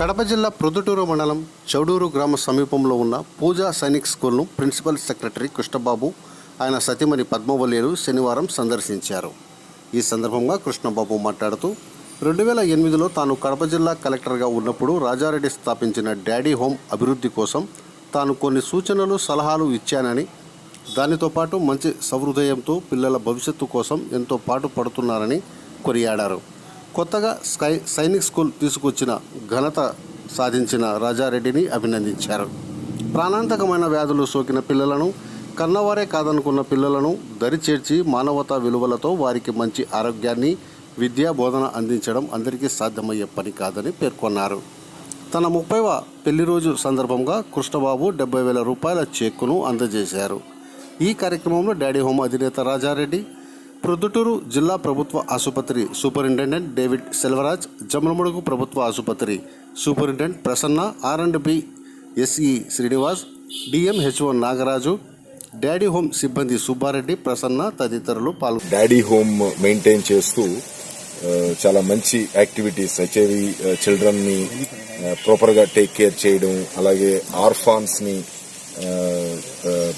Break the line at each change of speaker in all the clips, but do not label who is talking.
కడప జిల్లా ప్రొద్దుటూరు మండలం చౌడూరు గ్రామ సమీపంలో ఉన్న పూజా సైనిక్ స్కూల్ను ప్రిన్సిపల్ సెక్రటరీ కృష్ణబాబు ఆయన సతీమణి పద్మవల్లిలు శనివారం సందర్శించారు. ఈ సందర్భంగా కృష్ణబాబు మాట్లాడుతూ 2008లో తాను కడప జిల్లా కలెక్టర్గా ఉన్నప్పుడు రాజారెడ్డి స్థాపించిన డాడీ హోమ్ అభివృద్ధి కోసం తాను కొన్ని సూచనలు సలహాలు ఇచ్చానని, దానితో పాటు మంచి సహృదయంతో పిల్లల భవిష్యత్తు కోసం ఎంతో పాటుపడుతున్నారని కొనియాడారు. కొత్తగా సైనిక్ స్కూల్ తీసుకొచ్చిన ఘనత సాధించిన రాజారెడ్డిని అభినందించారు. ప్రాణాంతకమైన వ్యాధులు సోకిన పిల్లలను, కన్నవారే కాదనుకున్న పిల్లలను దరిచేర్చి మానవతా విలువలతో వారికి మంచి ఆరోగ్యాన్ని, విద్యా బోధన అందించడం అందరికీ సాధ్యమయ్యే పని కాదని పేర్కొన్నారు. తన 30వ పెళ్లి రోజు సందర్భంగా కృష్ణబాబు 70,000 రూపాయల చెక్కును అందజేశారు. ఈ కార్యక్రమంలో డాడీ హోమ్ అధినేత రాజారెడ్డి, ప్రొద్దుటూరు జిల్లా ప్రభుత్వ ఆసుపత్రి సూపరింటెండెంట్ డేవిడ్ సెల్వరాజ్, జమ్మలమడుగు ప్రభుత్వ ఆసుపత్రి superintendent Prasanna, R&B SE Srinivas, DMHO Nagaraju, daddy home సిబ్బంది సుబ్బారెడ్డి, ప్రసన్న తదితరులు పాల్గొన్నారు.
డాడీ హోమ్ మెయింటైన్ చేస్తూ చాలా మంచి యాక్టివిటీస్, HIV చిల్డ్రన్ ని ప్రాపర్ గా టేక్ కేర్ చేయడం, అలాగే ఆర్ఫాన్స్ ని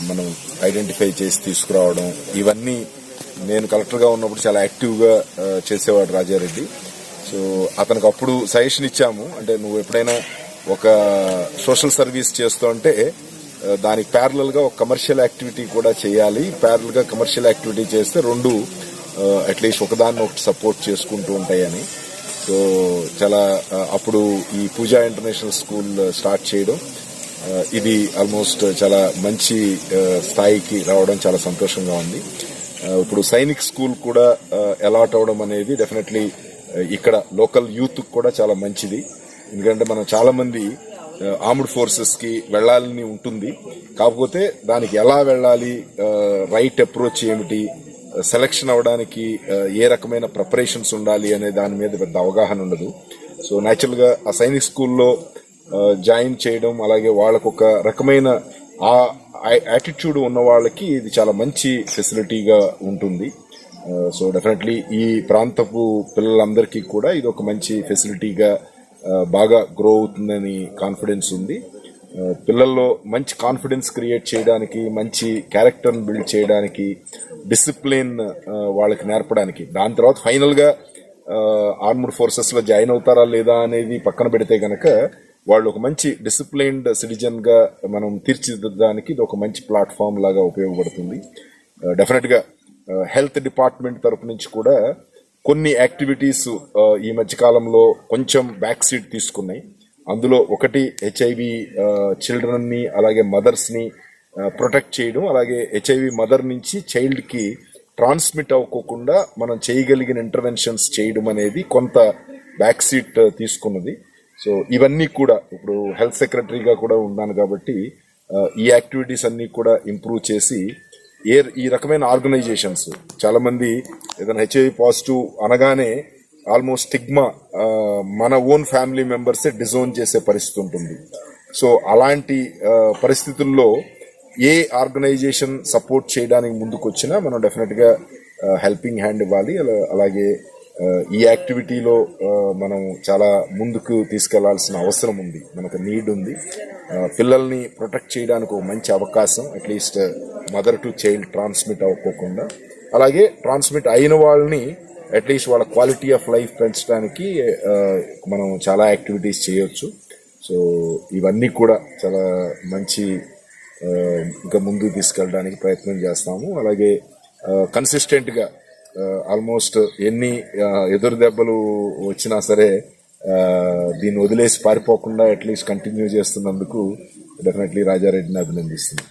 మనం ఐడెంటిఫై చేసి తీసుకురావడం, ఇవన్నీ నేను కలెక్టర్ గా ఉన్నప్పుడు చాలా యాక్టివ్ గా చేసేవాడు రాజారెడ్డి. సో అతనికి అప్పుడు సజెషన్ ఇచ్చాము, అంటే నువ్వు ఎప్పుడైనా ఒక సోషల్ సర్వీస్ చేస్తూ ఉంటే దానికి ప్యారలల్ గా ఒక కమర్షియల్ యాక్టివిటీ కూడా చేయాలి. ప్యారలల్ గా కమర్షియల్ యాక్టివిటీ చేస్తే రెండు అట్లీస్ట్ ఒకదాన్ని ఒకటి సపోర్ట్ చేసుకుంటూ ఉంటాయని. సో చాలా అప్పుడు ఈ పూజా ఇంటర్నేషనల్ స్కూల్ స్టార్ట్ చేయడం, ఇది ఆల్మోస్ట్ చాలా మంచి స్థాయికి రావడం చాలా సంతోషంగా ఉంది. ఇప్పుడు సైనిక్ స్కూల్ కూడా అలాట్ అవడం అనేది డెఫినెట్లీ ఇక్కడ లోకల్ యూత్ కూడా చాలా మంచిది. ఎందుకంటే మనం చాలా మంది ఆర్మ్డ్ ఫోర్సెస్ కి వెళ్లాలని ఉంటుంది, కాకపోతే దానికి ఎలా వెళ్లాలి, రైట్ అప్రోచ్ ఏమిటి, సెలక్షన్ అవడానికి ఏ రకమైన ప్రిపరేషన్స్ ఉండాలి అనే దాని మీద పెద్ద అవగాహన ఉండదు. సో న్యాచురల్ గా ఆ సైనిక్ స్కూల్లో జాయిన్ చేయడం, అలాగే వాళ్ళకు ఒక రకమైన ఆ యాటిట్యూడ్ ఉన్న వాళ్ళకి ఇది చాలా మంచి ఫెసిలిటీగా ఉంటుంది. సో డెఫినెట్లీ ఈ ప్రాంతపు పిల్లలందరికీ కూడా ఇది ఒక మంచి ఫెసిలిటీగా బాగా గ్రో అవుతుందని కాన్ఫిడెన్స్ ఉంది. పిల్లల్లో మంచి కాన్ఫిడెన్స్ క్రియేట్ చేయడానికి, మంచి క్యారెక్టర్ని బిల్డ్ చేయడానికి, డిసిప్లిన్ వాళ్ళకి నేర్పడానికి, దాని తర్వాత ఫైనల్ గా ఆర్మ్డ్ ఫోర్సెస్ లో జాయిన్ అవుతారా లేదా అనేది పక్కన పెడితే గనక వాళ్ళు ఒక మంచి డిసిప్లైన్డ్ సిటిజన్ గా మనం తీర్చిదిద్దడానికి ఇది ఒక మంచి ప్లాట్ఫామ్ లాగా ఉపయోగపడుతుంది. డెఫినెట్ గా హెల్త్ డిపార్ట్మెంట్ తరపు నుంచి కూడా కొన్ని యాక్టివిటీస్ ఈ మధ్య కాలంలో కొంచెం బ్యాక్ సీట్ తీసుకున్నాయి. అందులో ఒకటి HIV చిల్డ్రన్ ని, అలాగే మదర్స్ ని ప్రొటెక్ట్ చేయడం, అలాగే HIV మదర్ నుంచి చైల్డ్ కి ట్రాన్స్మిట్ అవ్వకుండా మనం చేయగలిగిన ఇంటర్వెన్షన్స్ చేయడం అనేది కొంత బ్యాక్ సీట్ తీసుకున్నది. సో ఇవన్నీ కూడా ఇప్పుడు హెల్త్ సెక్రటరీగా కూడా ఉన్నాను కాబట్టి ఈ యాక్టివిటీస్ అన్ని కూడా ఇంప్రూవ్ చేసి ఈ రకమైన ఆర్గనైజేషన్స్, చాలా మంది ఏదైనా HIV పాజిటివ్ అనగానే ఆల్మోస్ట్ స్టిగ్మా, మన ఓన్ ఫ్యామిలీ మెంబర్సే డిజోన్ చేసే పరిస్థితి ఉంటుంది. సో అలాంటి పరిస్థితుల్లో ఏ ఆర్గనైజేషన్ సపోర్ట్ చేయడానికి ముందుకు వచ్చినా మనం డెఫినెట్ గా హెల్పింగ్ హ్యాండ్ ఇవ్వాలి. అలాగే ఈ యాక్టివిటీలో మనం చాలా ముందుకు తీసుకెళ్లాల్సిన అవసరం ఉంది, మనకు నీడ్ ఉంది. పిల్లల్ని ప్రొటెక్ట్ చేయడానికి ఒక మంచి అవకాశం, at least mother to child transmit అవ్వకోకుండా, అలాగే ట్రాన్స్మిట్ అయిన వాళ్ళని అట్లీస్ట్ వాళ్ళ క్వాలిటీ ఆఫ్ లైఫ్ పెంచడానికి మనం చాలా యాక్టివిటీస్ చేయొచ్చు. సో ఇవన్నీ కూడా చాలా మంచి ఇంకా ముందుకు తీసుకెళ్ళడానికి ప్రయత్నం చేస్తాము. అలాగే కన్సిస్టెంట్ గా ఆల్మోస్ట్ ఎన్ని ఎదురు దెబ్బలు వచ్చినా సరే దీన్ని వదిలేసి పారిపోకుండా అట్లీస్ట్ కంటిన్యూ చేస్తున్నందుకు డెఫినెట్లీ రాజారెడ్డిని అభినందిస్తుంది.